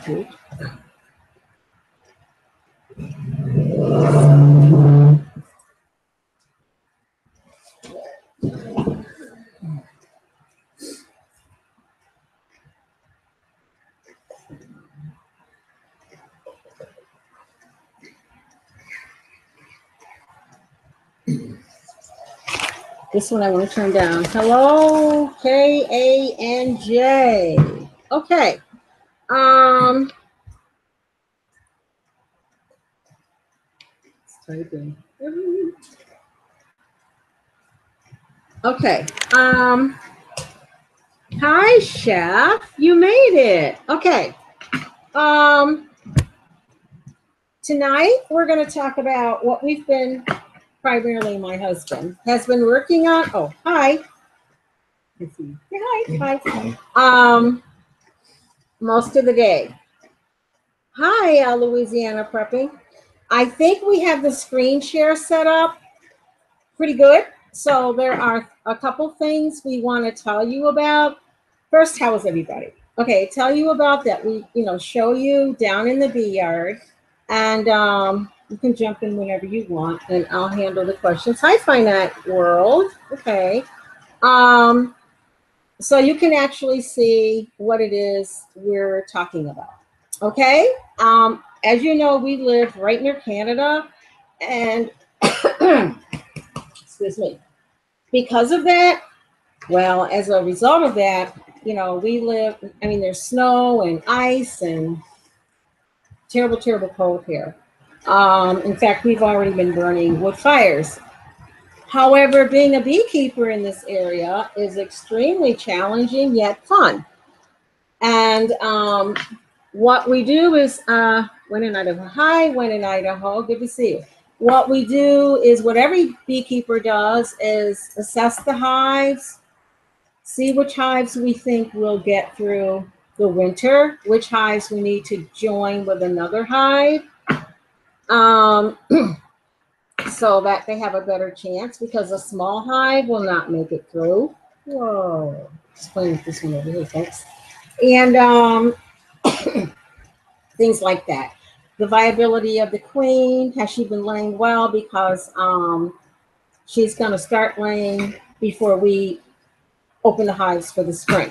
cute. This one I want to turn down. Hello, K-A-N-J. Okay. Typing. Okay. Hi, Chef. You made it. Okay. Tonight we're going to talk about what we've been, primarily my husband has been working on. Oh, hi. Hi. Most of the day. Hi, Louisiana Prepping. I think we have the screen share set up pretty good. So there are a couple things we want to tell you about. First, how is everybody? Okay, tell you about that. We, show you down in the bee yard, and you can jump in whenever you want, and I'll handle the questions. Hi, Finite World. Okay. So you can actually see what it is we're talking about. Okay. As you know, we live right near Canada, and excuse me. Because of that, well, as a result of that, we live, there's snow and ice and terrible, terrible cold here. In fact, we've already been burning wood fires. However, being a beekeeper in this area is extremely challenging yet fun. And what we do is, when in Idaho, hi, when in Idaho, good to see you. What we do is what every beekeeper does is assess the hives, see which hives we think will get through the winter, which hives we need to join with another hive, so that they have a better chance, because a small hive will not make it through. Whoa, explain this one over here, folks. And things like that. The viability of the queen, has she been laying well? Because she's going to start laying before we open the hives for the spring.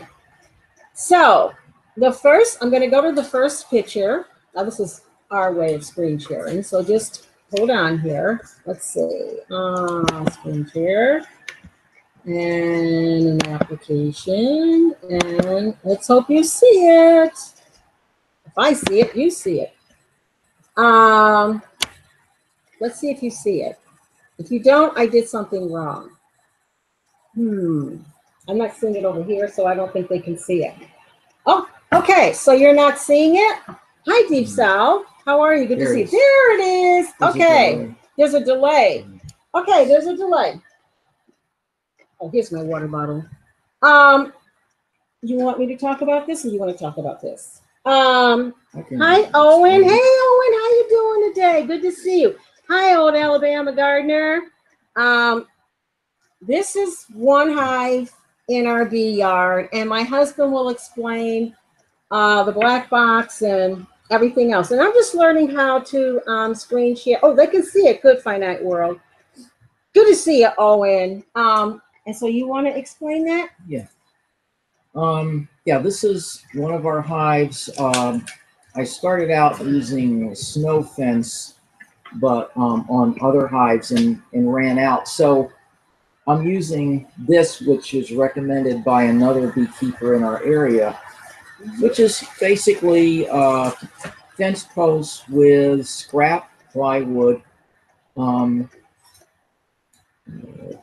So I'm going to go to the first picture. Now, this is our way of screen sharing. So just hold on here. Let's see. Screen share and an application. And let's hope you see it. If I see it, you see it. Let's see if you see it. If you don't, I did something wrong. I'm not seeing it over here, so I don't think they can see it. Oh, okay. So you're not seeing it? Hi, Deep South. How are you? Good to see you. There it is. Okay. There's a delay. Okay, there's a delay. Oh, here's my water bottle. You want me to talk about this, or you want to talk about this? Hi, Owen. Hey, Owen. How you doing today? Good to see you. Hi, old Alabama gardener. This is one hive in our bee yard, and my husband will explain the black box and everything else. And I'm just learning how to screen share. Oh, they can see it. Good, Finite World. Good to see you, Owen. And so you want to explain that? Yeah. Yeah, this is one of our hives. I started out using snow fence, but on other hives and ran out. So I'm using this, which is recommended by another beekeeper in our area, which is basically fence posts with scrap plywood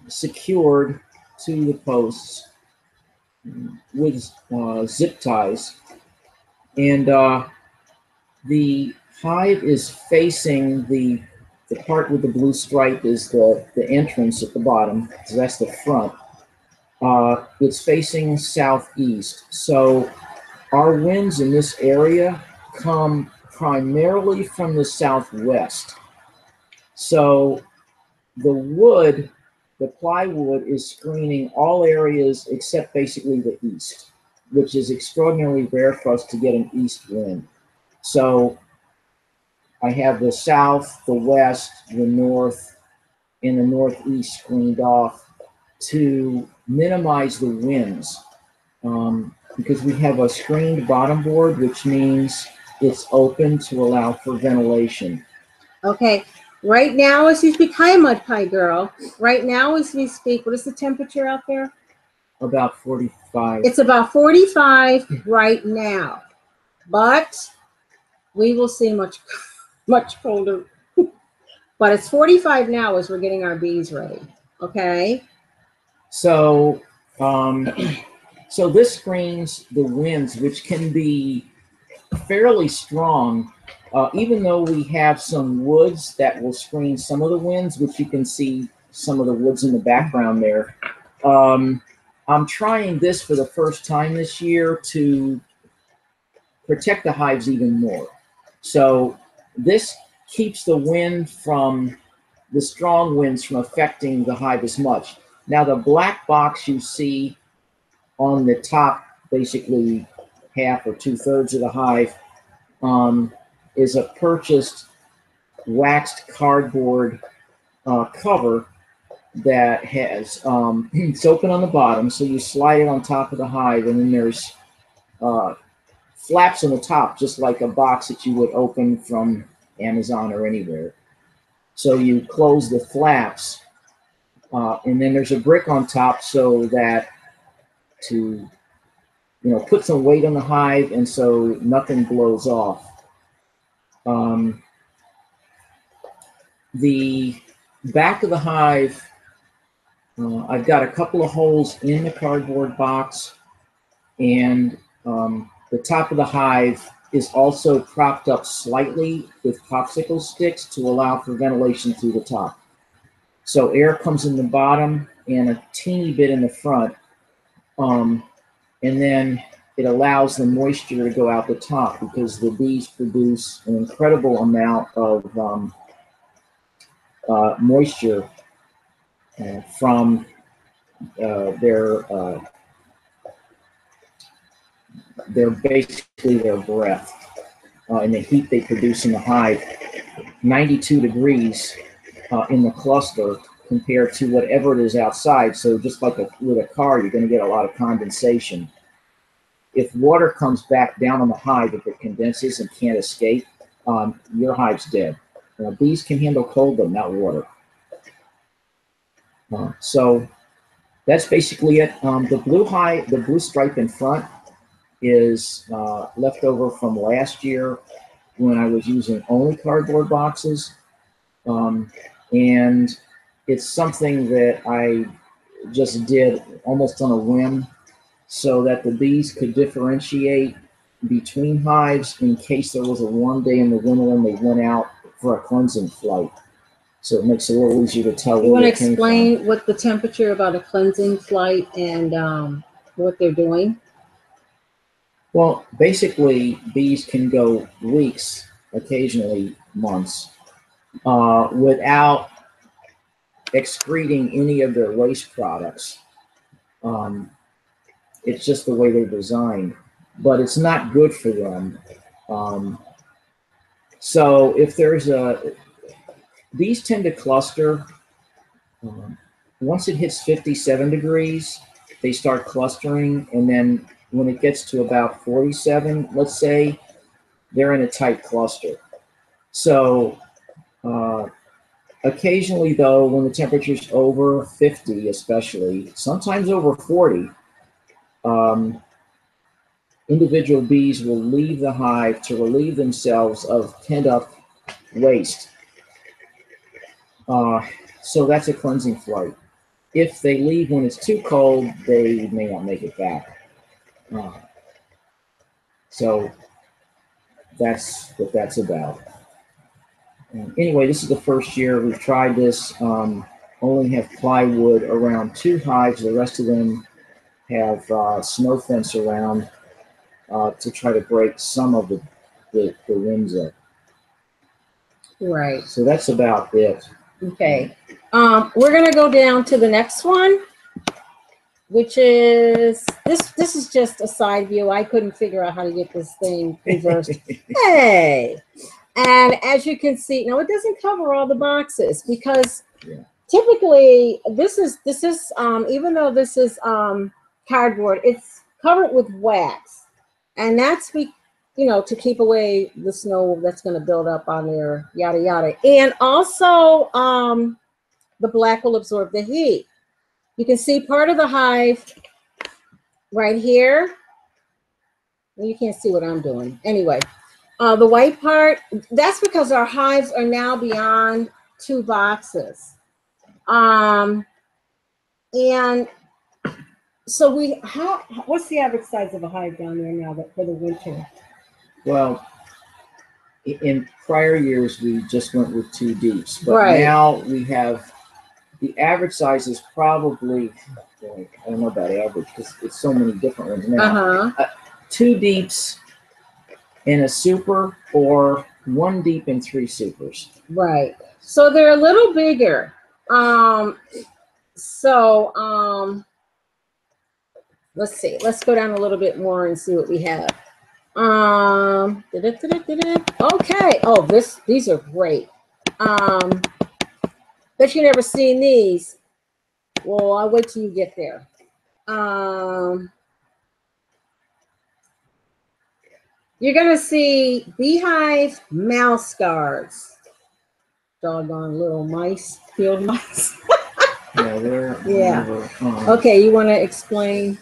secured to the posts with zip ties. And the hive is facing the part with the blue stripe is the entrance at the bottom, so that's the front. It's facing southeast. So our winds in this area come primarily from the southwest. So the plywood is screening all areas except basically the east, which is extraordinarily rare for us to get an east wind. So I have the south, the west, the north, and the northeast screened off to minimize the winds. Because we have a screened bottom board, which means it's open to allow for ventilation. Okay. Right now, as we speak, hi, Mud Pie Girl. Right now, as we speak, what is the temperature out there? About 45. It's about 45 right now, but we will see much colder. But it's 45 now as we're getting our bees ready. Okay. So, so this screens the winds, which can be fairly strong, even though we have some woods that will screen some of the winds, which you can see some of the woods in the background there. I'm trying this for the first time this year to protect the hives even more. So this keeps the wind from the strong winds from affecting the hive as much. Now the black box you see on the top, basically half or 2/3 of the hive, is a purchased waxed cardboard cover that has it's open on the bottom, so you slide it on top of the hive, and then there's flaps on the top, just like a box that you would open from Amazon or anywhere. So you close the flaps, and then there's a brick on top so that to put some weight on the hive, and so nothing blows off. The back of the hive, I've got a couple of holes in the cardboard box, and the top of the hive is also propped up slightly with popsicle sticks to allow for ventilation through the top. So air comes in the bottom and a teeny bit in the front, and then it allows the moisture to go out the top, because the bees produce an incredible amount of moisture from basically their breath and the heat they produce in the hive. 92 degrees in the cluster compared to whatever it is outside. So just like with a car, you're going to get a lot of condensation. If water comes back down on the hive, if it condenses and can't escape, your hive's dead. Bees can handle cold, but not water. So that's basically it. The blue stripe in front is leftover from last year when I was using only cardboard boxes. And it's something that I just did almost on a whim so that the bees could differentiate between hives in case there was a warm day in the winter and they went out for a cleansing flight. So it makes it a little easier to tell. You want to explain what the temperature about a cleansing flight and what they're doing? Well, basically, bees can go weeks, occasionally months, without excreting any of their waste products. It's just the way they're designed, but it's not good for them. So if there's bees tend to cluster. Once it hits 57 degrees, they start clustering, and then when it gets to about 47, let's say, they're in a tight cluster. So occasionally, though, when the temperature's over 50, especially, sometimes over 40, individual bees will leave the hive to relieve themselves of pent-up waste. So that's a cleansing flight. If they leave when it's too cold, they may not make it back. So that's what that's about. Anyway, this is the first year we've tried this. Only have plywood around 2 hives. The rest of them have snow fence around to try to break some of the winds up. Right. So that's about it. Okay. We're going to go down to the next one. which is this is just a side view. I couldn't figure out how to get this thing reversed. Hey, and as you can see, now it doesn't cover all the boxes because typically this is even though this is cardboard, it's covered with wax, and that's to keep away the snow that's going to build up on there, yada yada, and also the black will absorb the heat. You can see part of the hive right here. You can't see what I'm doing. Anyway, the white part, that's because our hives are now beyond 2 boxes. And so what's the average size of a hive down there now for the winter? Well, in prior years, we just went with 2 deeps, but now we have the average size is probably, I don't know about average because it's so many different ones now. 2 deeps in a super, or 1 deep and 3 supers. Right. So they're a little bigger. Let's see. Let's go down a little bit more and see what we have. Okay. Oh, these are great. Bet you never seen these. Well, I'll wait till you get there. You're gonna see beehive mouse guards. Doggone little mice, field mice. Yeah. Okay, you want to explain?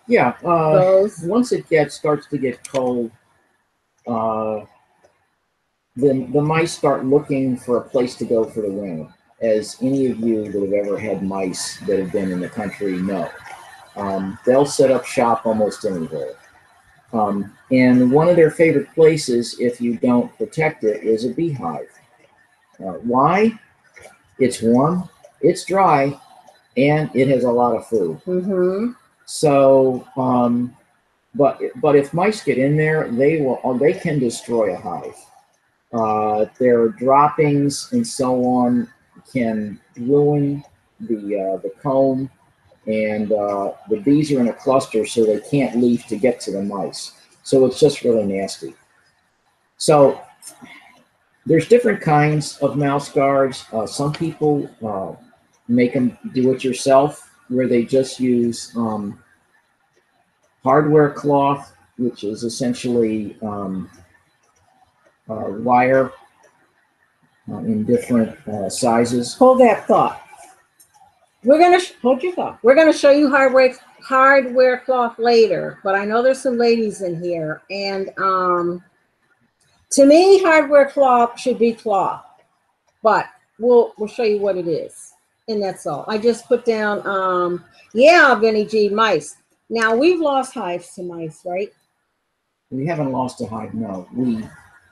Yeah. Those? Once it starts to get cold, then the mice start looking for a place to go for the winter. As any of you that have ever had mice that have been in the country know, they'll set up shop almost anywhere. And one of their favorite places, if you don't protect it, is a beehive. Why? It's warm, it's dry, and it has a lot of food. So, but if mice get in there, they can destroy a hive. Their droppings and so on can ruin the comb, and the bees are in a cluster, so they can't leave to get to the mice. So it's just really nasty. So there's different kinds of mouse guards. Some people make them do it yourself, where they just use hardware cloth, which is essentially wire in different sizes. Hold that thought. Hold your thought. We're gonna show you hardware cloth later, but I know there's some ladies in here, and to me, hardware cloth should be cloth, but we'll show you what it is, and that's all. I just put down yeah, Vinny G, mice. Now we've lost hives to mice, right? We haven't lost a hive. No, we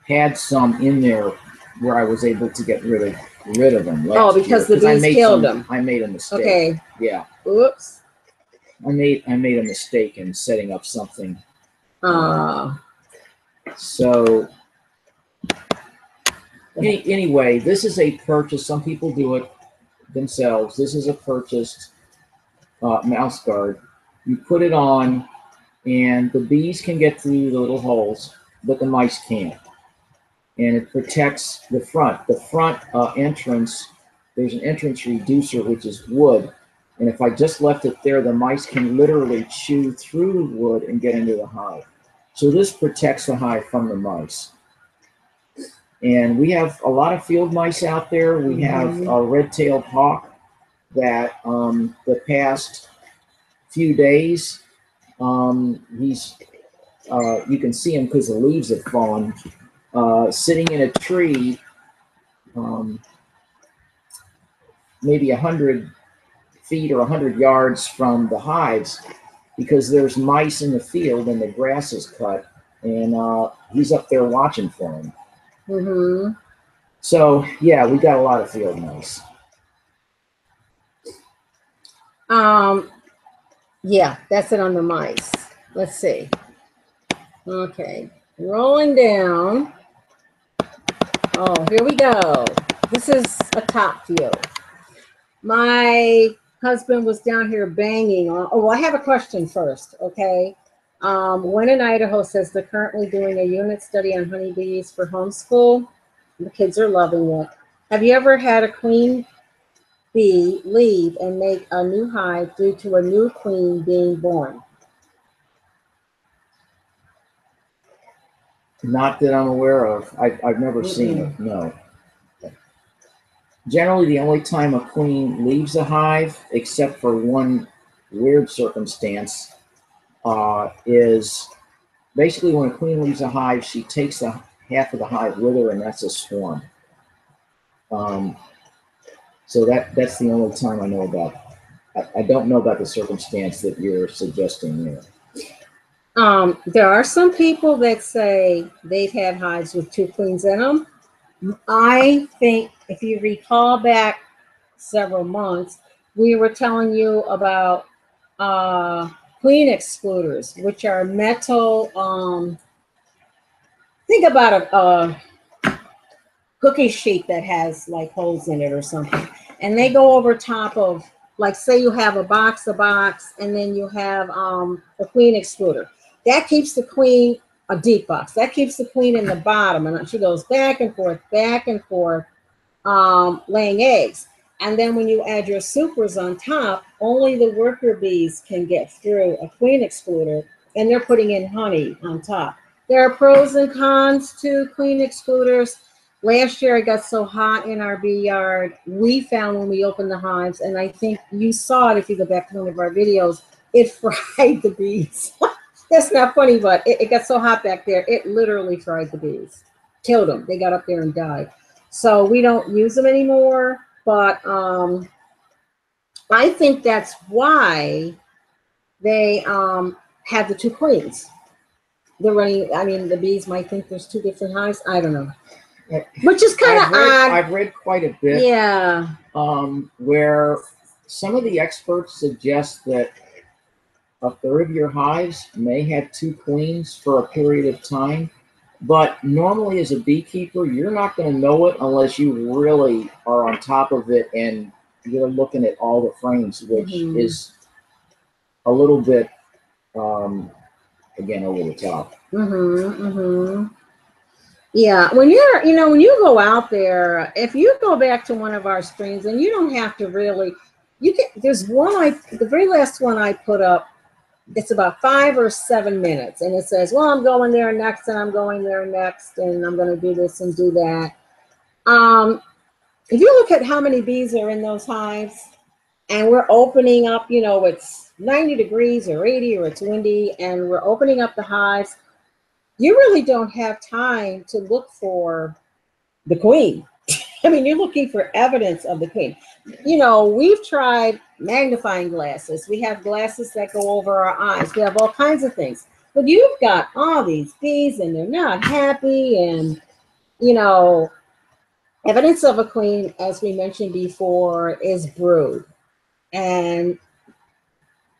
had some in there where I was able to get rid of them. Oh, because the bees killed them. I made a mistake. Okay. Yeah. Oops. I made a mistake in setting up something. So anyway, this is a purchase. Some people do it themselves. This is a purchased mouse guard. You put it on, and the bees can get through the little holes, but the mice can't. And it protects the front. The front entrance, there's an entrance reducer, which is wood. And if I just left it there, the mice can literally chew through the wood and get into the hive. So this protects the hive from the mice. And we have a lot of field mice out there. We have a red-tailed hawk that the past few days, he's you can see him because the leaves have fallen, sitting in a tree, maybe 100 feet or 100 yards from the hives, because there's mice in the field and the grass is cut, and he's up there watching for him. So yeah, we got a lot of field mice. Yeah, that's it on the mice. Let's see. Okay, rolling down. Oh, here we go. This is a top view. My husband was down here banging on. Oh, well, I have a question first, okay? One in Idaho says they're currently doing a unit study on honeybees for homeschool. The kids are loving it. Have you ever had a queen bee leave and make a new hive due to a new queen being born? Not that I'm aware of. I've never seen it, no. Generally, the only time a queen leaves a hive, except for one weird circumstance, is basically when a queen leaves a hive, she takes the half of the hive with her, and that's a swarm. So that's the only time I know about. I don't know about the circumstance that you're suggesting there. There are some people that say they've had hives with two queens in them. I think if you recall back several months, we were telling you about queen excluders, which are metal. Think about a cookie sheet that has like holes in it or something, and they go over top of, like, say you have a box, and then you have a queen excluder that keeps the queen, a deep box that keeps the queen in the bottom, and she goes back and forth, laying eggs. And then when you add your supers on top, only the worker bees can get through a queen excluder, and they're putting in honey on top. There are pros and cons to queen excluders. Last year, it got so hot in our bee yard, we found when we opened the hives, and I think you saw it if you go back to one of our videos, it fried the bees. That's not funny, but it got so hot back there, it literally fried the bees, killed them. They got up there and died. So we don't use them anymore, but I think that's why they have the two queens. They're running, I mean, the bees might think there's two different hives. I don't know. Which is kind of odd. I've read quite a bit. Yeah. Where some of the experts suggest that a third of your hives may have two queens for a period of time. But normally as a beekeeper, you're not going to know it unless you really are on top of it and you're looking at all the frames, which is a little bit, again, over the top. Yeah, when you go out there, if you go back to one of our streams, and you don't have to really, there's the very last one I put up, it's about 5 or 7 minutes, and it says, well, I'm going there next, and I'm going there next, and I'm going to do this and do that. If you look at how many bees are in those hives, and we're opening up, it's 90 degrees or 80 or it's windy, and we're opening up the hives, you really don't have time to look for the queen. I mean, you're looking for evidence of the queen. We've tried magnifying glasses. We have glasses that go over our eyes. We have all kinds of things. But you've got all these bees and they're not happy. And, evidence of a queen, as we mentioned before, is brood. And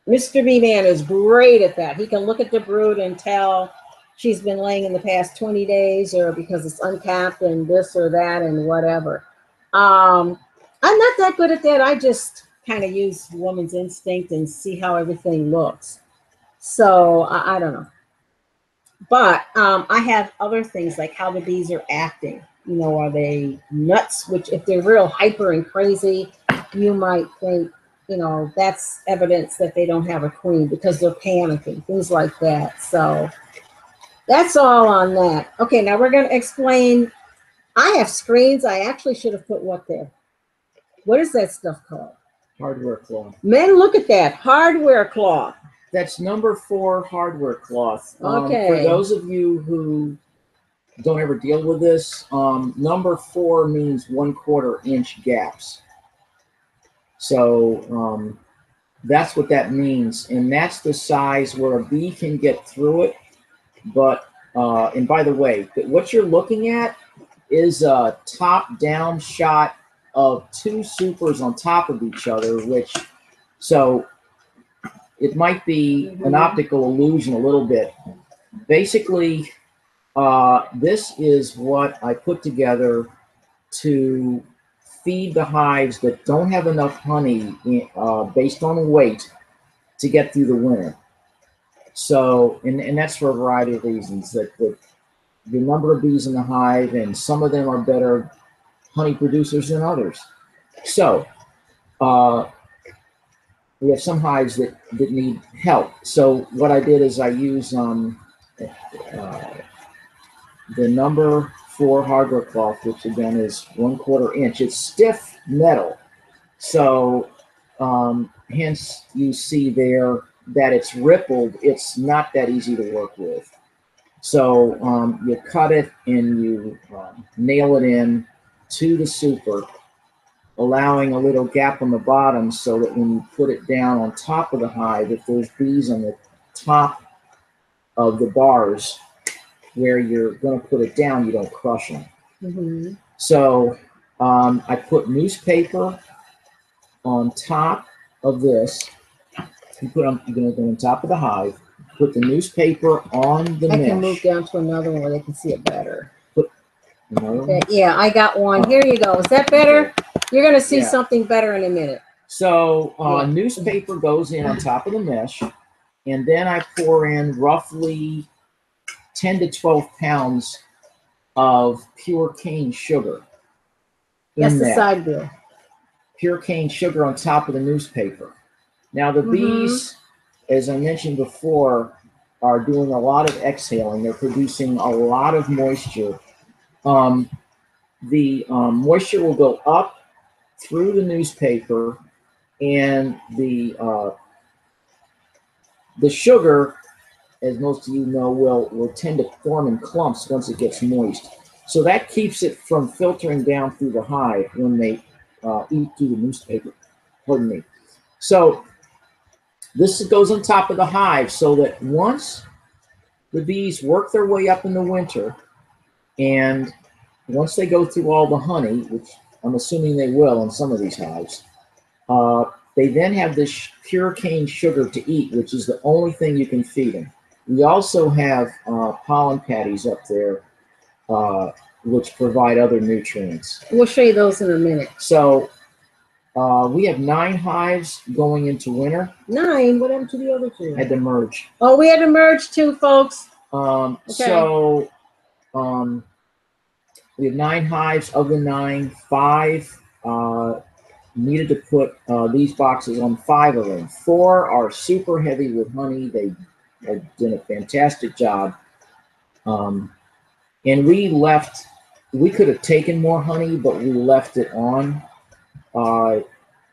Mr. Bee Man is great at that. He can look at the brood and tell she's been laying in the past 20 days or because it's uncapped and this or that and whatever. I'm not that good at that. I just kind of use woman's instinct and see how everything looks. So I don't know. But I have other things like how the bees are acting. Are they nuts? Which if they're real hyper and crazy, you might think, that's evidence that they don't have a queen because they're panicking, things like that. So that's all on that. Okay, now we're going to explain. I have screens. I actually should have put what there. What is that stuff called? Hardware cloth. Men, look at that. Hardware cloth. That's number 4 hardware cloth. Okay. For those of you who don't ever deal with this, number 4 means 1/4 inch gaps. So that's what that means. And that's the size where a bee can get through it. But, and by the way, what you're looking at is a top-down shot of 2 supers on top of each other, so it might be an optical illusion a little bit. Basically, this is what I put together to feed the hives that don't have enough honey based on weight to get through the winter. So, and that's for a variety of reasons. That the number of bees in the hive, and some of them are better honey producers than others. So, we have some hives that need help. So what I did is I use the number 4 hardware cloth, which again is 1/4 inch. It's stiff metal, so hence you see there that it's rippled. It's not that easy to work with. So you cut it and you nail it in to the super, allowing a little gap on the bottom so that when you put it down on top of the hive, if there's bees on the top of the bars where you're going to put it down, you don't crush them. Mm-hmm. So I put newspaper on top of this. You're going to go on top of the hive, put the newspaper on the mesh. I can move down to another one where they can see it better. Okay. Yeah, I got one. Here you go. Is that better? Okay. You're going to see something better in a minute. So newspaper goes in on top of the mesh, and then I pour in roughly 10 to 12 pounds of pure cane sugar. That's the side bill. Pure cane sugar on top of the newspaper. Now the bees, as I mentioned before, are doing a lot of exhaling. They're producing a lot of moisture. The moisture will go up through the newspaper, and the sugar, as most of you know, will tend to form in clumps once it gets moist. So that keeps it from filtering down through the hive when they eat through the newspaper. Pardon me. So this goes on top of the hive so that once the bees work their way up in the winter, and once they go through all the honey, which I'm assuming they will in some of these hives, they then have this pure cane sugar to eat, which is the only thing you can feed them. We also have pollen patties up there, which provide other nutrients. We'll show you those in a minute. So we have 9 hives going into winter. 9? What happened to the other 2? Had to merge. Oh, we had to merge too, folks. Okay. So we have 9 hives. Of the 9, 5 needed to put these boxes on 5 of them. 4 are super heavy with honey. They have done a fantastic job. And we could have taken more honey, but we left it on.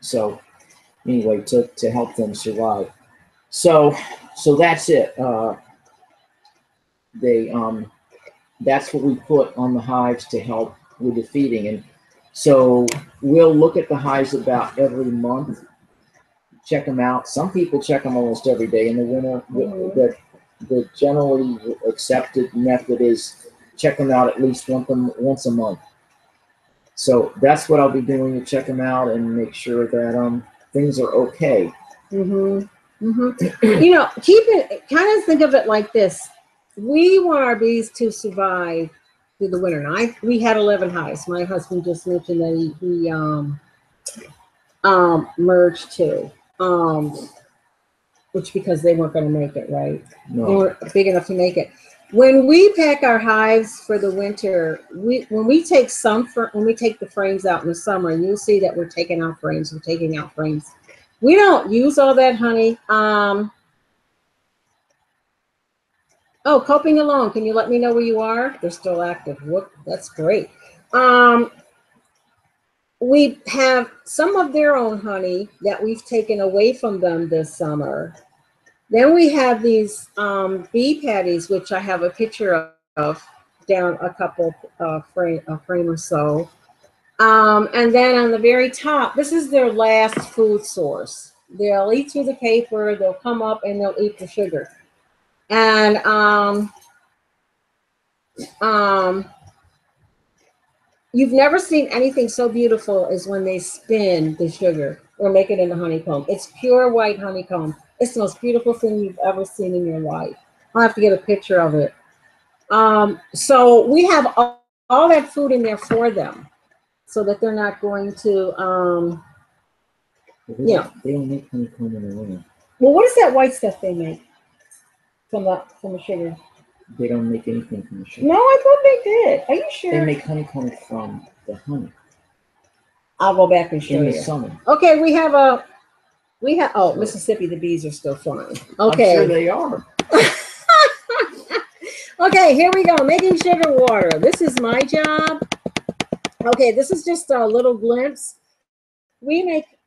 So anyway, to help them survive. So that's it. That's what we put on the hives to help with the feeding. And so we'll look at the hives about every month, check them out. Some people check them almost every day in the winter. The generally accepted method is check them out at least once a month. So that's what I'll be doing, to check them out and make sure that things are okay. You know, kind of think of it like this. We want our bees to survive through the winter. Now, we had 11 hives. My husband just mentioned that he merged 2, which because they weren't going to make it, right? No. They weren't big enough to make it. When we pack our hives for the winter, when we take the frames out in the summer, and you'll see that we're taking out frames. We don't use all that honey. Oh, coping along. Can you let me know where you are? They're still active. Whoop, that's great. We have some of their own honey that we've taken away from them this summer. Then we have these bee patties, which I have a picture of down a couple frame or so. And then on the very top, this is their last food source. They'll eat through the paper, they'll come up and they'll eat the sugar. And you've never seen anything so beautiful as when they spin the sugar or make it into honeycomb. It's pure white honeycomb. It's the most beautiful thing you've ever seen in your life. I'll have to get a picture of it. So we have all that food in there for them. so that they're not going to, They you know. they don't make honeycomb in the winter. Well, what is that white stuff they make from the sugar? They don't make anything from the sugar. No, I thought they did. Are you sure? They make honeycomb from the honey. I'll go back and show In the you. summer. Okay, we have oh, so, Mississippi, the bees are still flying. Okay. I'm sure they are. Okay, here we go. Making sugar water. This is my job. Okay, this is just a little glimpse.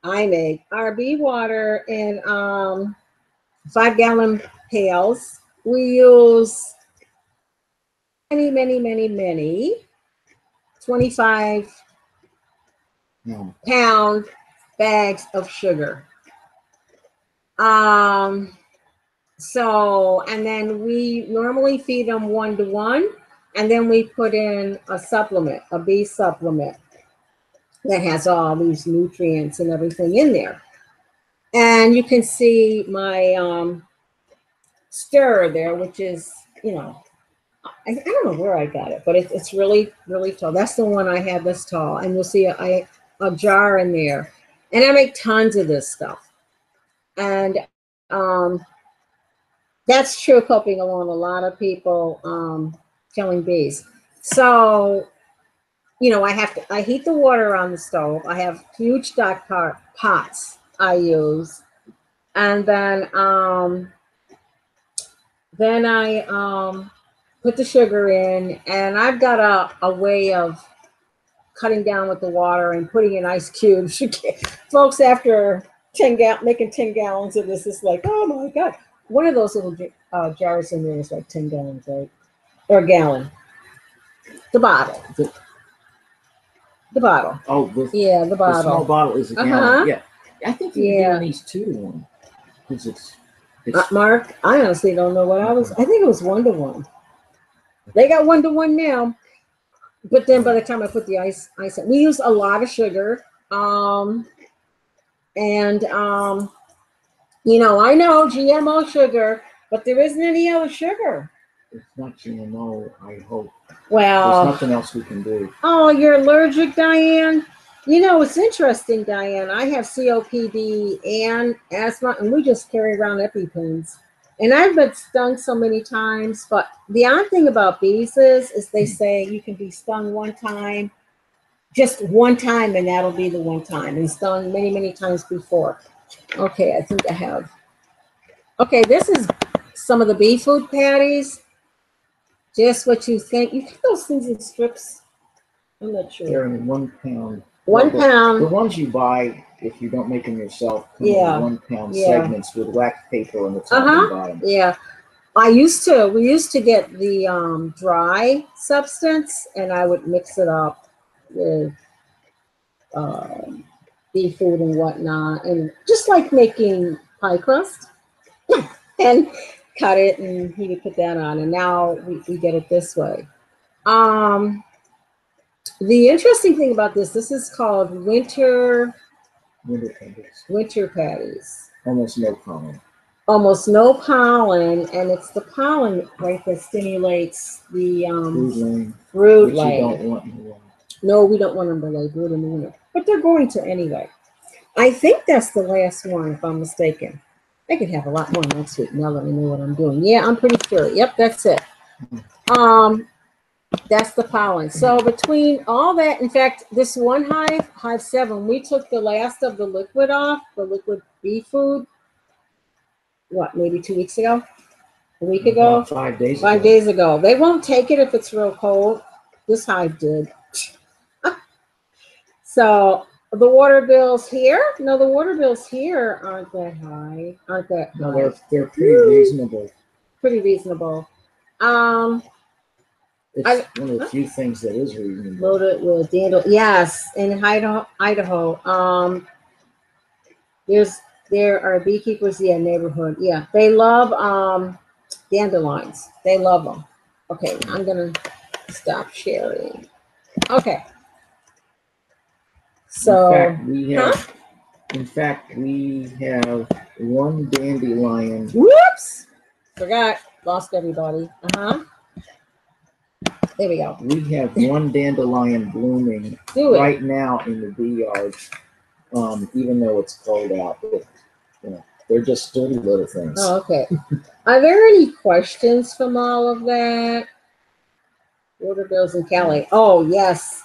I make our bee water in 5-gallon pails. We use many 25 pound bags of sugar. So, and then we normally feed them 1-to-1, and then we put in a supplement, a bee supplement that has all these nutrients and everything in there. And you can see my stirrer there, which is, you know, I don't know where I got it, but it's really, really tall. That's the one I have this tall. And you'll see a jar in there. And I make tons of this stuff. And that's true of helping along a lot of people killing bees. So, you know, I heat the water on the stove. I have huge stock pots I use. And then I put the sugar in, and I've got a way of cutting down with the water and putting in ice cubes. Folks, after making 10 gallons of this, it's like, oh my God. One of those little jars in there is like 10 gallons, right? Or a gallon. The bottle. The bottle. Oh, yeah, the bottle. The small bottle is a gallon. Yeah. I think you're doing these 2-to-1. Because it's Mark, I honestly don't know what I was. I think it was 1-to-1. They got 1-to-1 now. But then by the time I put the ice in, we use a lot of sugar. You know, I know GMO sugar, but there isn't any other sugar. It's not GMO, I hope. Well, there's nothing else we can do. Oh, you're allergic, Diane? You know, it's interesting, Diane. I have COPD and asthma, and we just carry around EpiPens. And I've been stung so many times, but the odd thing about bees is they say you can be stung one time, just one time, and that'll be the one time, and stung many times before. Okay, I think I have. Okay, this is some of the bee food patties. Just what you think. You get those things in strips? I'm not sure. They're in 1 pound. 1 pound. The ones you buy, if you don't make them yourself, come in 1 pound segments with wax paper on the top and bottom. Yeah. We used to get the dry substance, and I would mix it up with bee food and whatnot, and just like making pie crust, and cut it, and he would put that on. And now we get it this way. The interesting thing about this is called winter patties. Almost no pollen. Almost no pollen, and it's the pollen, right, that stimulates the brood laying. You don't want in the winter. No, we don't want them to lay brood in the winter, but they're going to anyway. I think that's the last one, if I'm mistaken. I could have a lot more next week now that I know what I'm doing. Yeah, I'm pretty sure. Yep, that's it. That's the pollen. So between all that, in fact, this one hive 7, we took the last of the liquid off, the liquid bee food. What, maybe 2 weeks ago? A week ago? About 5 days ago. 5 days ago. They won't take it if it's real cold. This hive did. So the water bills here? No, the water bills here aren't that high. No, they're pretty reasonable. Pretty reasonable. It's one of the few things that is reasonable. Loaded with dandelion. Yes, in Idaho. There are beekeepers, neighborhood. Yeah, they love dandelions. They love them. Okay, I'm gonna stop sharing. Okay. So in fact, we have one dandelion. Whoops! Forgot. Lost everybody. There we go. We have one dandelion blooming right now in the bee yard, even though it's cold out. But, you know, they're just sturdy little things. Oh, okay. Are there any questions from all of that? Water bills in Cali. Oh, yes.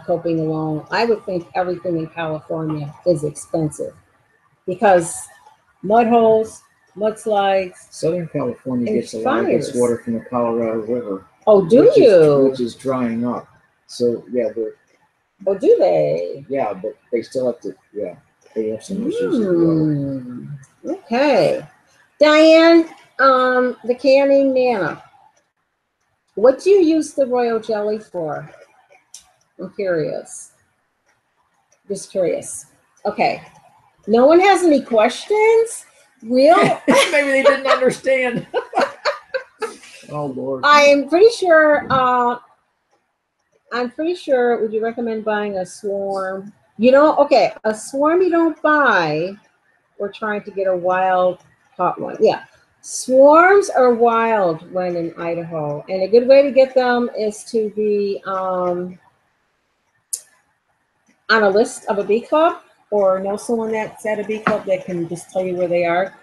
Coping alone. I would think everything in California is expensive because mud holes, mudslides. Southern California gets a lot of fires. its water from the Colorado River. Oh, do you? Which is drying up. So, yeah, they're. Oh, do they? Yeah, but they still have to, yeah, they have some issues as well. Okay. Diane, the canning Nana. What do you use the royal jelly for? I'm curious. Just curious. Okay. No one has any questions? Maybe they didn't understand. Oh, Lord. I'm pretty sure, would you recommend buying a swarm? You know, okay, a swarm you don't buy. We're trying to get a wild hot one. Yeah. Swarms are wild when in Idaho. And a good way to get them is to be on a list of a bee club or know someone that's at a bee club that can just tell you where they are.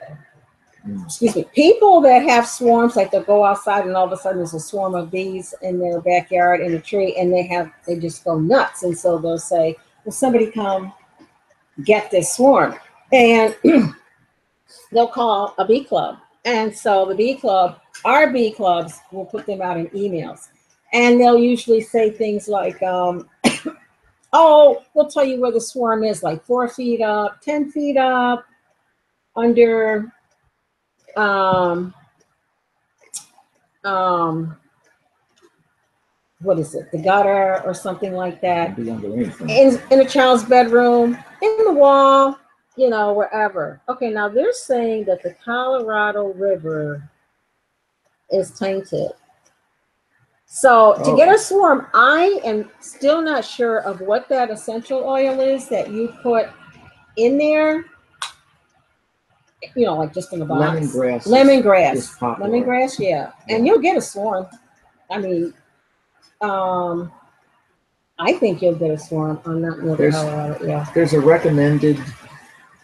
Excuse me. People that have swarms, like they'll go outside and all of a sudden there's a swarm of bees in their backyard in a tree and they just go nuts. And so they'll say, will somebody come get this swarm? And they'll call a bee club. And so the bee club, our bee clubs will put them out in emails. And they'll usually say things like, oh, we'll tell you where the swarm is, like 4 feet up, 10 feet up, under what is it, the gutter or something like that. In a child's bedroom, in the wall, you know, wherever. Okay, now they're saying that the Colorado River is tainted. So to get a swarm, I am still not sure of what that essential oil is that you put in there. You know, like just in a box. Lemongrass. Lemongrass, yeah. And you'll get a swarm. I mean, I think you'll get a swarm. I'm not near Colorado. Yeah. There's a recommended,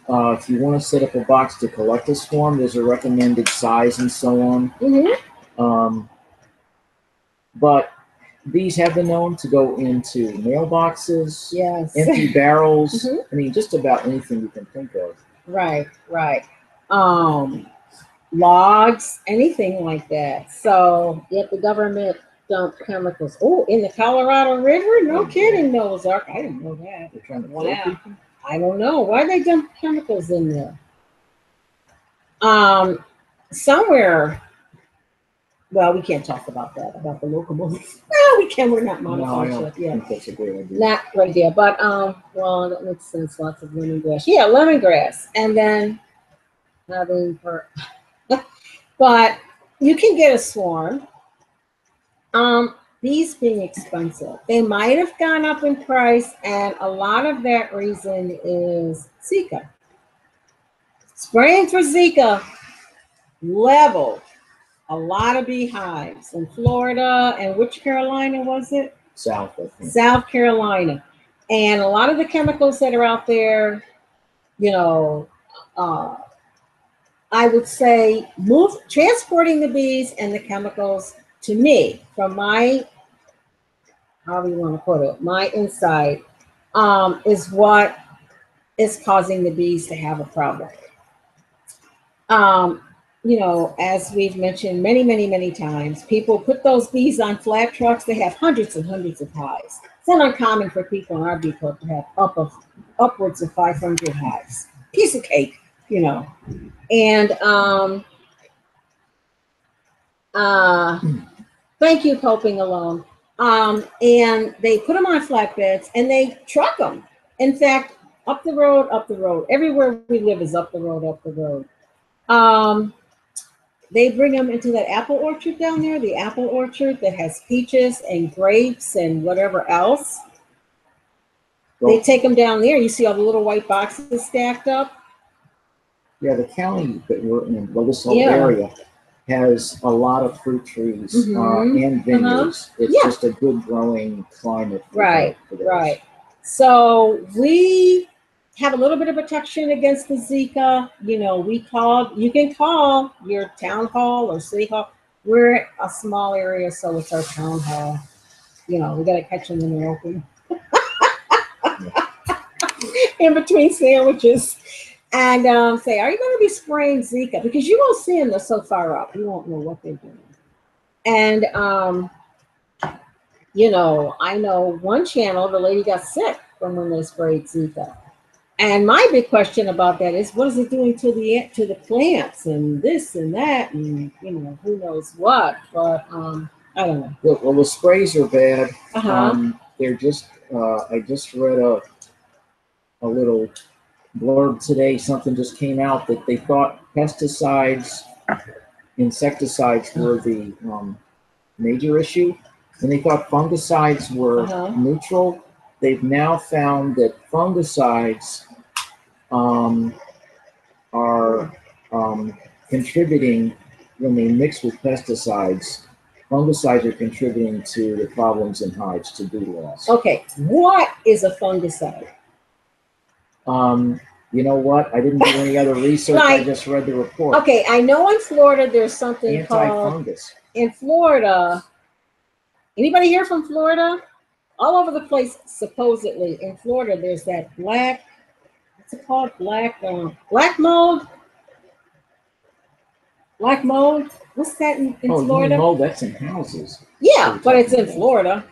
if you want to set up a box to collect a swarm, there's a recommended size and so on. But these have been known to go into mailboxes, yes, empty barrels. I mean, just about anything you can think of. Right. Logs, anything like that. So yet the government dumped chemicals. Oh, in the Colorado River? No kidding, those are. I didn't know that. They're trying to kill people? I don't know. Why they dump chemicals in there? Somewhere. Well, we can't talk about that, about the locomotives. No, we can. We're not monitoring. No, I don't think that's a great idea. Not a great idea. But, well, that makes sense. Lots of lemongrass. Yeah, lemongrass. And then having for... But you can get a swarm. These being expensive. They might have gone up in price, and a lot of that reason is Zika. Spraying for Zika leveled a lot of beehives in Florida, and which Carolina was it? South, I think. South Carolina. And a lot of the chemicals that are out there, you know, I would say transporting the bees and the chemicals, to me, from my, however you want to put it, my insight, is what is causing the bees to have a problem. You know, as we've mentioned many, many, many times, people put those bees on flat trucks. They have hundreds and hundreds of hives. It's not uncommon for people in our bee club to have upwards of 500 hives. Piece of cake, you know. And thank you, Coping Alone. And they put them on flatbeds and they truck them. In fact, up the road. Everywhere we live is up the road. They bring them into that apple orchard down there, the apple orchard that has peaches and grapes and whatever else. They take them down there. You see all the little white boxes stacked up. Yeah, the county that we're in, well, this whole area, has a lot of fruit trees and vineyards. It's Yeah. just a good growing climate for Right, for those. right. So we have a little bit of protection against the Zika. You know, you can call your town hall or city hall. We're a small area, so it's our town hall. You know, we got to catch them when they're open in between sandwiches. And say, are you going to be spraying Zika? Because you won't see them, they're so far up. You won't know what they're doing. And, you know, I know one channel, the lady got sick from when they sprayed Zika. And my big question about that is, what is it doing to the plants and this and that and you know who knows what? But I don't know. Well, the sprays are bad. They're just. I just read a little blurb today. Something just came out that they thought pesticides, insecticides were the major issue, and they thought fungicides were neutral. They've now found that fungicides are contributing when they mix with pesticides. Fungicides are contributing to the problems in hives, to bee loss. Okay, what is a fungicide? You know what? I didn't do any other research. I just read the report. Okay, I know in Florida there's something called anti-fungus. In Florida, anybody here from Florida? All over the place, supposedly. In Florida, there's that black, what's it called? Black mold? Black mold? What's that in Florida? Mold, that's in houses. Yeah, but it's in Florida.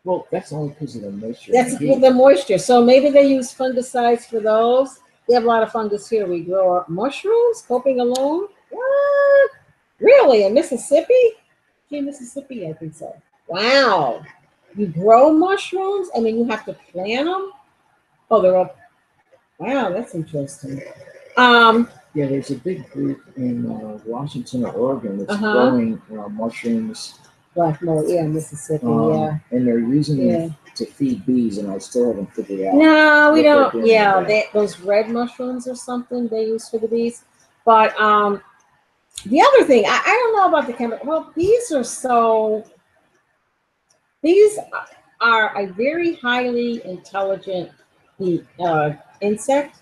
Well, that's only because of the moisture. That's the moisture. So maybe they use fungicides for those. We have a lot of fungus here. We grow mushrooms, coping alone. What? Really? In Mississippi? Gee, Mississippi, I think so. Wow. You grow mushrooms? I mean, you have to plant them? Oh, they're up. Wow, that's interesting. Yeah, there's a big group in Washington or Oregon that's growing mushrooms. Black mold, yeah, Mississippi, yeah. And they're using them to feed bees, and I still haven't figured out. No, we don't. Yeah, those red mushrooms or something they use for the bees. But the other thing, I don't know about the chemical. Well, bees are a very highly intelligent insect.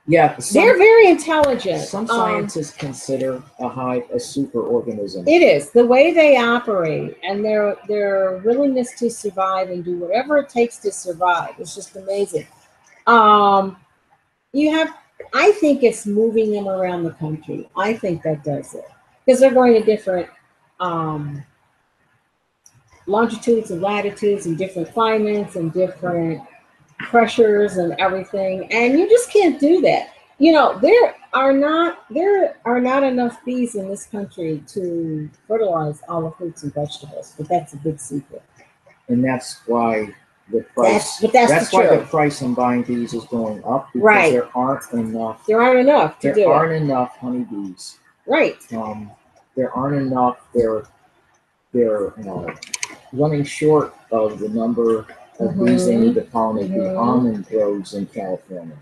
Yeah, they're very intelligent. Some scientists consider a hive a super organism. It is the way they operate and their willingness to survive and do whatever it takes to survive. It's just amazing. I think it's moving them around the country. I think that does it because they're going to different longitudes and latitudes and different climates and different pressures and everything, and you just can't do that. You know, there are not enough bees in this country to fertilize all the fruits and vegetables, but that's a big secret. And that's why the price. That's why the price in buying bees is going up because there aren't enough. There aren't enough. There aren't enough honeybees. Right. There aren't enough. They're running short of the number of bees they need to pollinate the almond groves in California.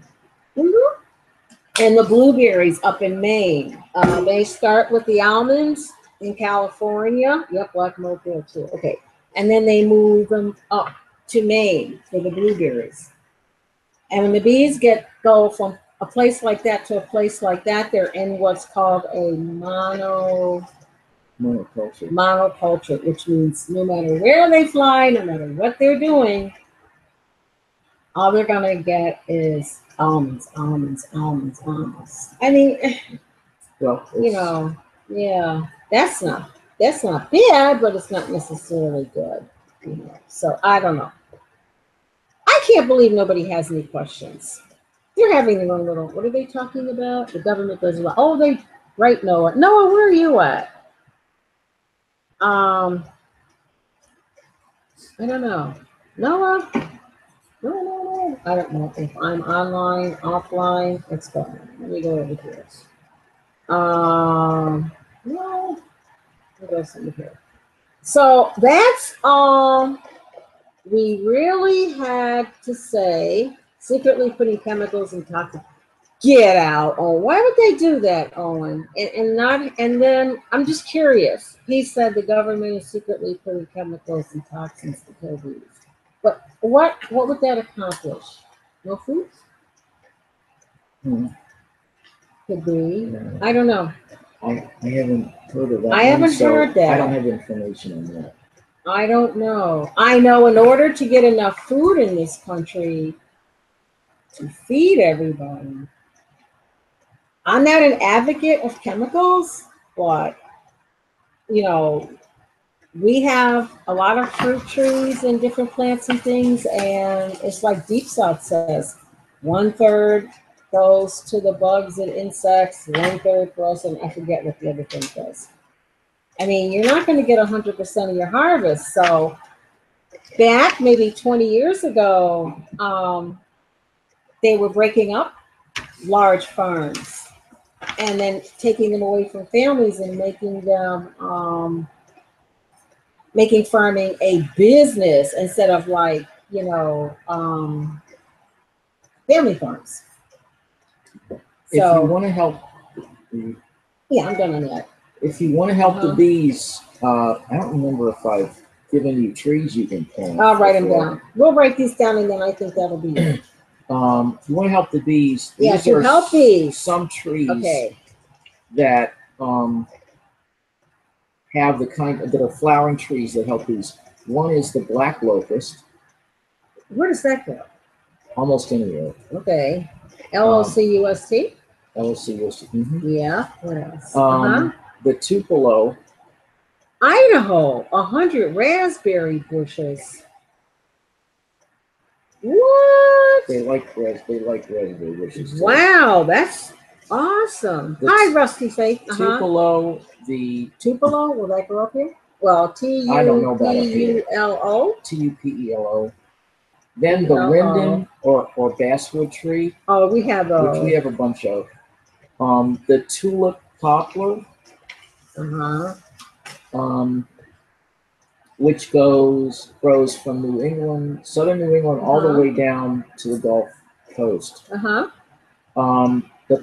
And the blueberries up in Maine. They start with the almonds in California. Yep, black mold there too. Okay. And then they move them up to Maine for the blueberries. And when the bees go from a place like that to a place like that, they're in what's called a monoculture, which means no matter where they fly, no matter what they're doing, all they're gonna get is almonds. I mean, well, you know, yeah, that's not bad, but it's not necessarily good. You know, so I don't know. I can't believe nobody has any questions. They're having their own little. What are they talking about? The government does a lot. Oh, they right, Noah. Noah, where are you at? I don't know. Noah? No. I don't know if I'm online, offline. Let's go. Let me go over here. No. Let me go over here. So that's all we really had to say. Secretly putting chemicals and toxic. Get out, Owen. Why would they do that, Owen? And not and then I'm just curious. He said the government is secretly putting chemicals and toxins to kill bees. But what would that accomplish? No food? Hmm. Could be. No, I don't know. I haven't heard of that I one, haven't so heard I don't that. have information on that. I don't know. I know in order to get enough food in this country to feed everybody, I'm not an advocate of chemicals, but you know, we have a lot of fruit trees and different plants and things, and it's like Deep South says, 1/3 goes to the bugs and insects, 1/3 goes, and I forget what the other thing does. I mean, you're not going to get 100% of your harvest. So back maybe 20 years ago, they were breaking up large farms and then taking them away from families and making them making farming a business instead of like family farms. If you So want to help, yeah, I'm done on that. if you want to help the Uh-huh. bees, I don't remember if I've given you trees you can plant. I'll write them before. down. We'll write these down, and then I think that'll be it. If you want to help the bees, Yeah, these to are help bees. some trees Okay. that have the kind that are flowering trees that help bees. One is the black locust, Where does that go? almost anywhere. Okay. LOCUST? LCUS. Yeah. What else? The tupelo. Idaho. 100 raspberry bushes. What? They like raspberry bushes. Too. Wow, that's awesome. The Hi, Rusty Faith. Tupelo. The Tupelo. Will that go up here? Well, I don't know about it here. Tupelo. Tupelo. Then the linden or basswood tree. Oh, we have those. Which we have a bunch of. The tulip poplar. Which grows from New England, southern New England, all the way down to the Gulf Coast. The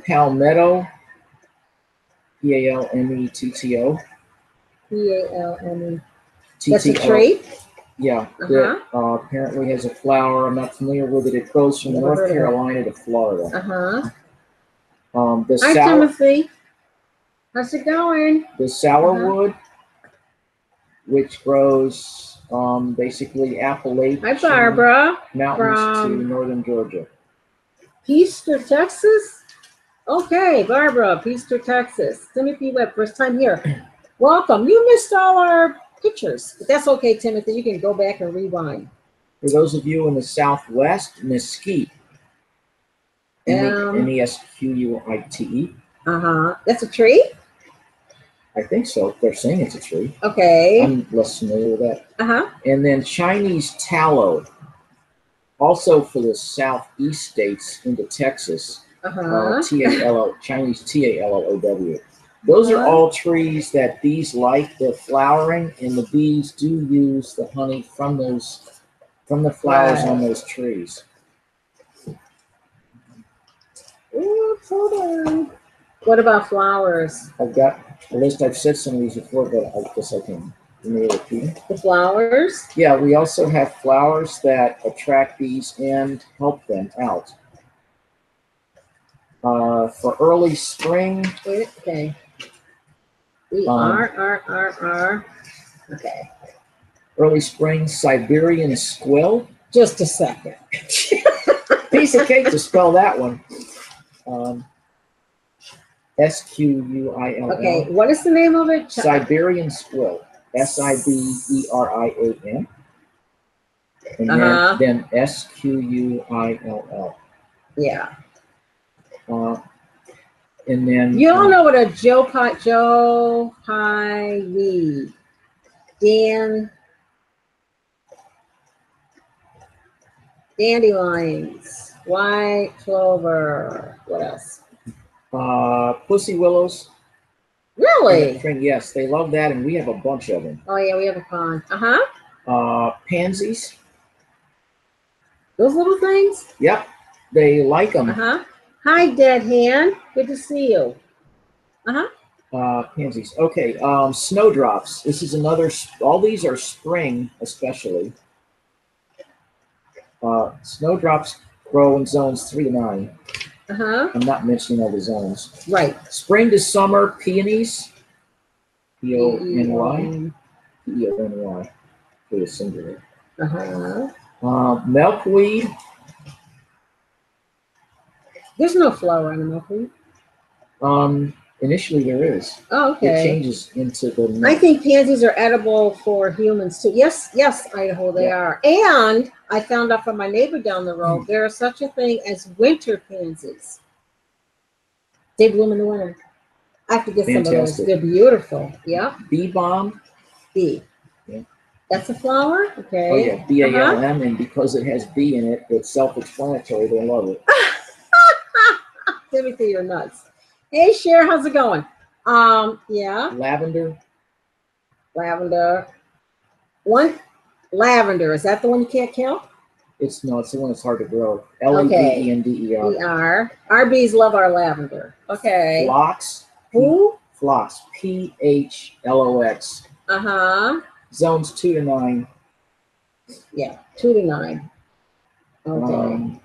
palmetto, Palmetto. Palmetto. That's a tree? Yeah, that apparently has a flower. I'm not familiar with it. It grows from North Carolina to Florida. Hi, Timothy. How's it going? The sourwood, which grows basically Appalachian Hi, Barbara. mountains to northern Georgia. Peaster, Texas? Okay, Barbara, Peaster, Texas. Timothy Webb, first time here. Welcome. You missed all our pictures, but that's okay, Timothy. You can go back and rewind. For those of you in the Southwest, mesquite. Mesquite. That's a tree? I think so. They're saying it's a tree. Okay. I'm less familiar with that. And then Chinese tallow, also for the southeast states into Texas. Tallow, Chinese Tallow. Those are all trees that bees like. They're flowering, and the bees do use the honey from the flowers on those trees. Oops, hold on. What about flowers? I've got a list. I've said some of these before, but I guess I can repeat. The flowers? Yeah, we also have flowers that attract bees and help them out. For early spring. Okay. R. Okay. Early spring, Siberian squill. Just a second. Piece of cake to spell that one. SQUILL. Okay, what is the name of it? Siberian squill. SIBERIAN. And then SQUILL. Yeah. And then you all know what a Joe Hive. Dandelions, white clover. What else? Pussy willows. Really? Yes, they love that, and we have a bunch of them. Oh yeah, we have a pond. Pansies. Those little things? Yep, they like them. Hi, Dead Hand. Good to see you. Pansies. Okay. Snowdrops. This is another. All these are spring, especially. Snowdrops grow in zones 3 to 9. I'm not mentioning all the zones. Right. Spring to summer peonies. Peony. Peony. For the singular. Milkweed. There's no flower on the milkweed. Initially there is. Oh, okay. It changes into the milk. I think pansies are edible for humans too. Yes, yes, Idaho, they are. And I found out from my neighbor down the road, there is such a thing as winter pansies. They bloom in the winter. I have to get some of those. They're beautiful. Yeah. Bee balm. Bee. Yeah. That's a flower? Okay. Oh yeah, BALM, and because it has bee in it, it's self-explanatory. They love it. Timothy, you're nuts. Hey, Cher, how's it going? Yeah. Lavender. Lavender. Lavender, is that the one you can't kill? It's the one that's hard to grow. LAVENDER. ER. Our bees love our lavender. Okay. Phlox. Who? Phlox. PHLOX. Zones 2 to 9. Yeah, 2 to 9. Okay.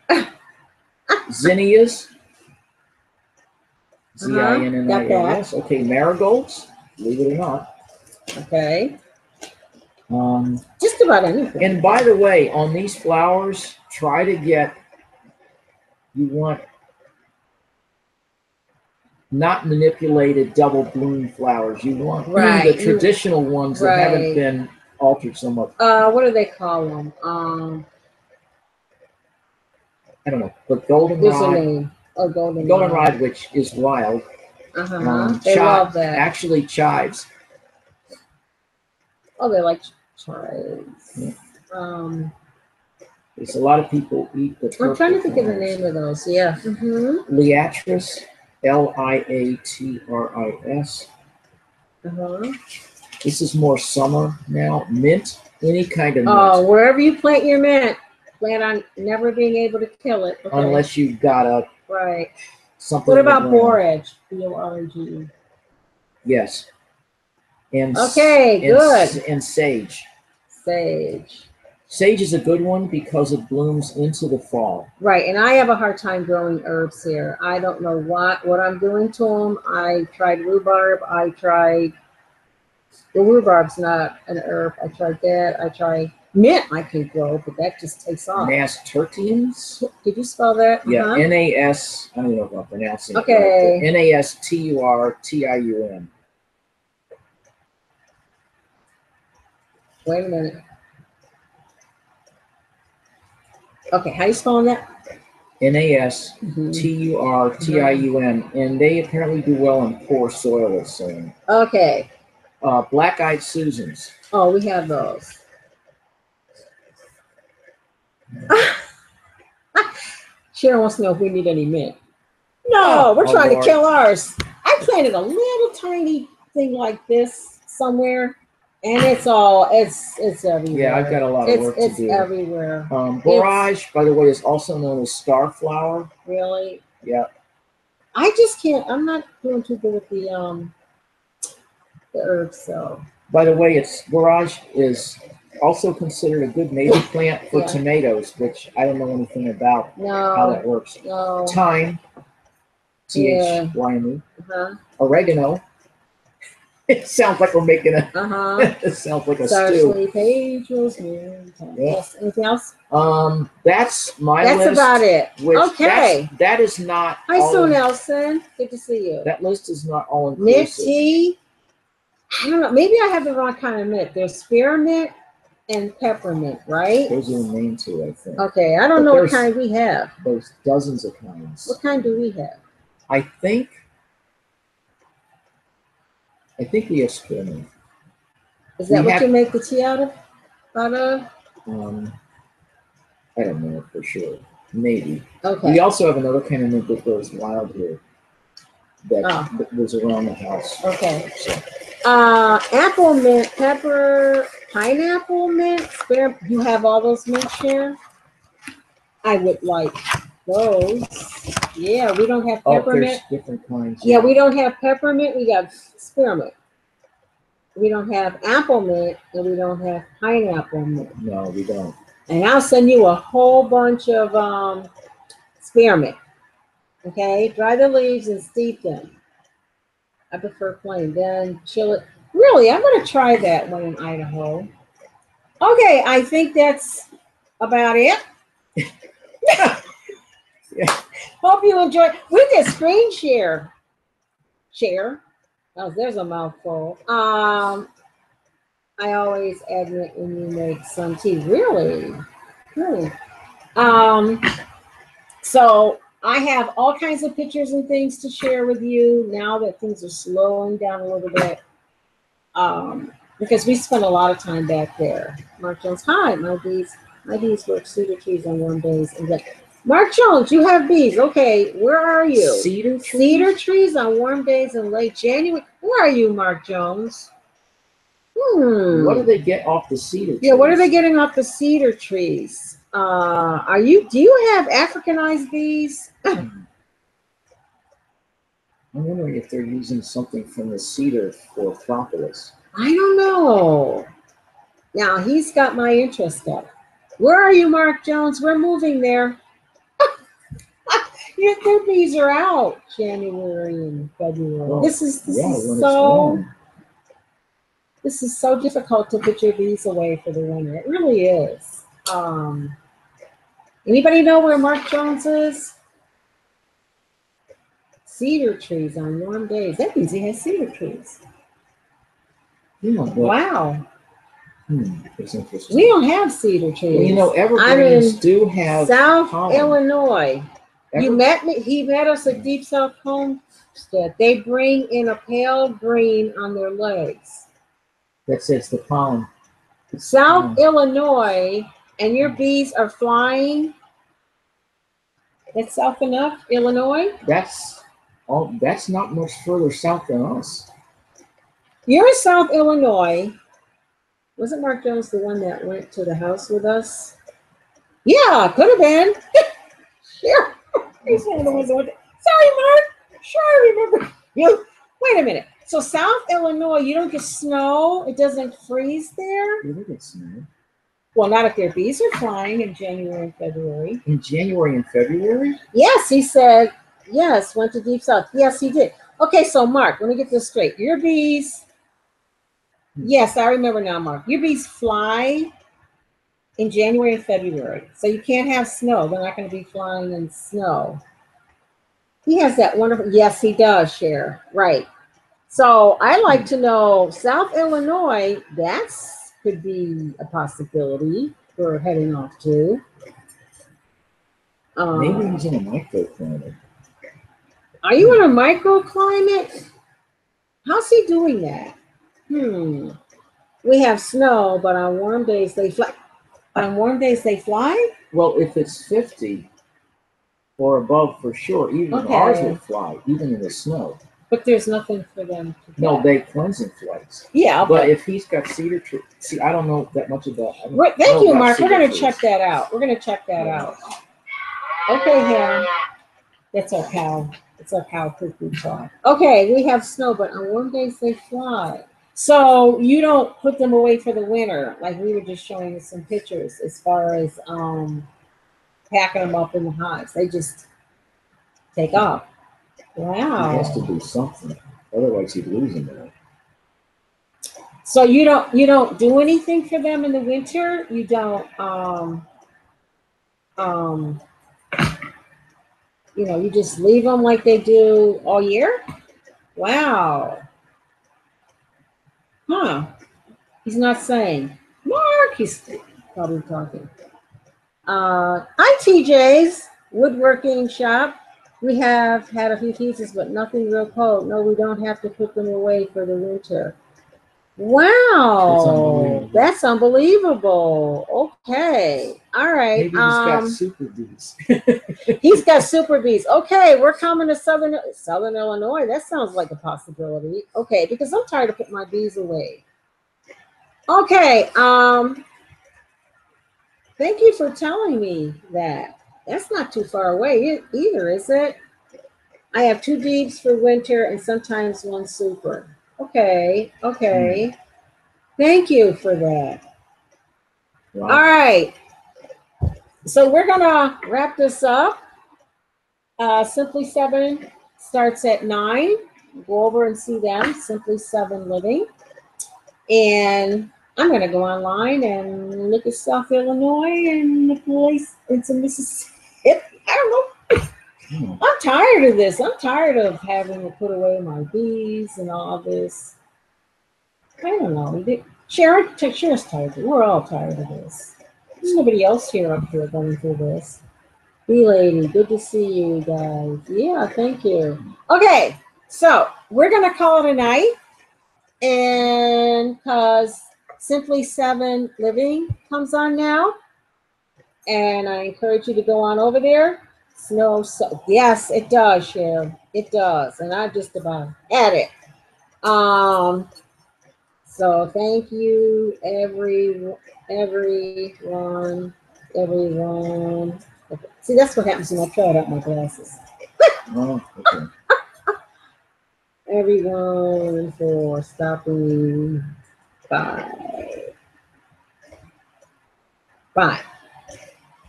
Zinnias. ZINNIAS. Okay, marigolds. Believe it or not. Okay. Just about anything. And by the way, on these flowers, try to get. You want not manipulated double bloom flowers. You want the traditional ones that haven't been altered so much. What do they call them? I don't know, but goldenrod. There's a name. Oh, goldenrod, which is wild. They love that. Actually, chives. Oh, they like chives. Yeah. There's a lot of people eat the. I'm trying to think of the name of those. Yeah. Liatris, LIATRIS. This is more summer now. Mint, any kind of mint. Oh, wherever you plant your mint, plan on never being able to kill it. Okay. Unless you've got a something. What about borage? BORAGE. Yes. And good. And sage. Sage is a good one because it blooms into the fall. Right, and I have a hard time growing herbs here. I don't know what I'm doing to them. I tried rhubarb. The rhubarb's not an herb. I tried that. I tried mint. I can grow, but that just takes off. Nasturtiums. Did you spell that? Yeah, NAS. I don't know if I'm pronouncing it. Okay. NASTURTIUM. Wait a minute. Okay, how you spelling that? NASTURTIUM, and they apparently do well in poor soil. So. Okay. Black-eyed Susans. Oh, we have those. Sharon wants to know if we need any mint. No, we're trying to kill ours. I planted a little tiny thing like this somewhere. And it's everywhere. Yeah, I've got a lot of work to do. It's everywhere. Borage, by the way, is also known as starflower. Really? Yeah. I just can't. I'm not doing too good with the herbs. So. By the way, borage is also considered a good native plant for tomatoes, which I don't know anything about how that works. No. Thyme, THYME. Oregano. It sounds like we're making a. It sounds like a stew. Page, rosemary. Yes. Anything else? That's my list. That's about it. Okay. That is not. Hi, Sue Nelson. Good to see you. That list is not all inclusive. Mint tea. I don't know. Maybe I have the wrong kind of mint. There's spearmint and peppermint, right? Those are the main two, I think. Okay. I don't know what kind we have. There's dozens of kinds. What kind do we have? I think we have spearmint. Is that what you make the tea out of? I don't know for sure. Maybe. Okay. We also have another kind of mint that grows wild here. That was around the house. Okay. So. Apple mint, pepper, pineapple mint. You have all those mints here? I would like those. Yeah, we don't have Oh, there's peppermint. different kinds. Yeah, we don't have peppermint. We got spearmint. We don't have apple mint, and we don't have pineapple mint. No, we don't. And I'll send you a whole bunch of spearmint. Okay, dry the leaves and steep them. I prefer plain. Then chill it. Really, I'm going to try that one in Idaho. Okay, I think that's about it. Yeah. Hope you enjoyed. We did screen share. Share. Oh, there's a mouthful. I always admit when you make some tea. Really? Really? Um, so I have all kinds of pictures and things to share with you now that things are slowing down a little bit. Because we spent a lot of time back there. Mark Jones, hi, my bees work cedar trees on warm days. And Mark Jones, you have bees. Okay, where are you? Cedar trees? Cedar trees on warm days in late January. Where are you, Mark Jones? What do they get off the cedar trees? Yeah, what are they getting off the cedar trees? Do you have Africanized bees? I'm wondering if they're using something from the cedar for propolis. I don't know. Now he's got my interest up. Where are you, Mark Jones? We're moving there. Their bees are out January and February. Well, This is so difficult to put your bees away for the winter. It really is. Anybody know where Mark Jones is? Cedar trees on warm days. That means he has cedar trees. Yeah, but, wow. That's interesting. We don't have cedar trees. Well, evergreens do have South pollen. Illinois. You met me. He met us at Deep South Homestead. They bring in a pale green on their legs. That says the pollen. South Illinois, and your bees are flying. That's south enough, Illinois. That's not much further south than us. You're in South Illinois. Wasn't Mark Jones the one that went to the house with us? Yeah, could have been. Sure. He's one of the ones that went. Sorry, Mark. Sure, I remember you. Wait a minute. So South Illinois, you don't get snow. It doesn't freeze there. You don't get snow. Well, not if their bees are flying in January and February. In January and February? Yes, he said. Yes, went to Deep South. Yes, he did. Okay, so Mark, let me get this straight. Your bees. Yes, I remember now, Mark. Your bees fly in January and February. So you can't have snow. They're not going to be flying in snow. He has that wonderful, yes, he does, Cher. Right. So I like to know South Illinois, that's could be a possibility for heading off to. Maybe he's in a microclimate. Are you in a microclimate? How's he doing that? We have snow, but on warm days they fly. On warm days they fly? Well, if it's 50 or above for sure, even ours will fly, even in the snow. But there's nothing for them to get. No, they cleansing flights. Yeah, okay. But if he's got cedar tree, see, I don't know that much about. Thank you, Mark. We're going to check that out. We're going to check that out. Okay, Helen. That's our cow. It's our cow cuckoo talk. Okay, we have snow, but on warm days they fly. So you don't put them away for the winter, like we were just showing you some pictures as far as packing them up in the hives. They just take off. Wow. He has to do something, otherwise he'd lose them all. So you don't do anything for them in the winter? You don't you just leave them like they do all year? Wow. Huh. He's not saying. Mark, he's probably talking. Hi, TJ's woodworking shop. We have had a few pieces, but nothing real cold. No, we don't have to put them away for the winter. Wow. That's unbelievable. Okay. All right. Maybe he's got super bees. He's got super bees. Okay, we're coming to Southern Illinois. That sounds like a possibility. Okay, because I'm tired of putting my bees away. Okay. Thank you for telling me that. That's not too far away either, is it? I have 2 deeps for winter and sometimes 1 super. Okay, okay. Thank you for that. Wow. All right. So we're gonna wrap this up. Simply 7 starts at 9. Go over and see them. Simply 7 Living. And I'm gonna go online and look at South Illinois and the place into Mississippi. I don't know. I'm tired of this. I'm tired of having to put away my bees and all this. I don't know. Sharon's tired. We're all tired of this. There's nobody else here up here going through this. Bee lady, good to see you guys. Yeah, thank you. Okay, so we're gonna call it a night, and because Simply 7 Living comes on now, and I encourage you to go on over there. Snow, so yes, it does, Sharon. It does, and I just about had it. So thank you, everyone. Okay. See, that's what happens when I try out my glasses. Oh, okay. Everyone for stopping by. Bye.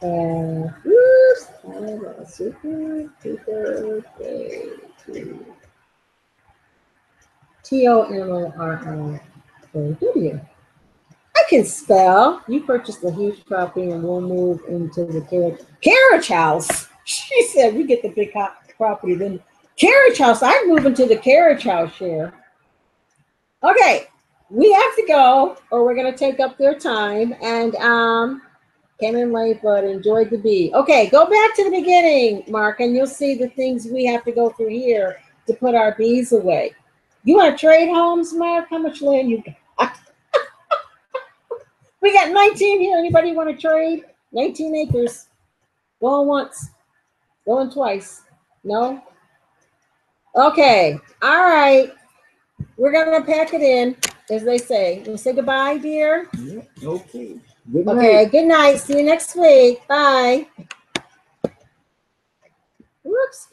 Whoops. Have a super duper day to TOMORROW. I can spell. You purchased a huge property and we'll move into the carriage house. She said we get the big property, then carriage house. I'd move into the carriage house here. Okay, we have to go, or we're gonna take up their time. And came in late, but enjoyed the bee. Okay, go back to the beginning, Mark, and you'll see the things we have to go through here to put our bees away. You want to trade homes, Mark? How much land you got? We got 19 here. Anybody want to trade? 19 acres. Going once, going twice. No? Okay. All right. We're going to pack it in, as they say. We'll say goodbye, dear. Yeah, okay. Good night. Okay. Good night. See you next week. Bye. Whoops.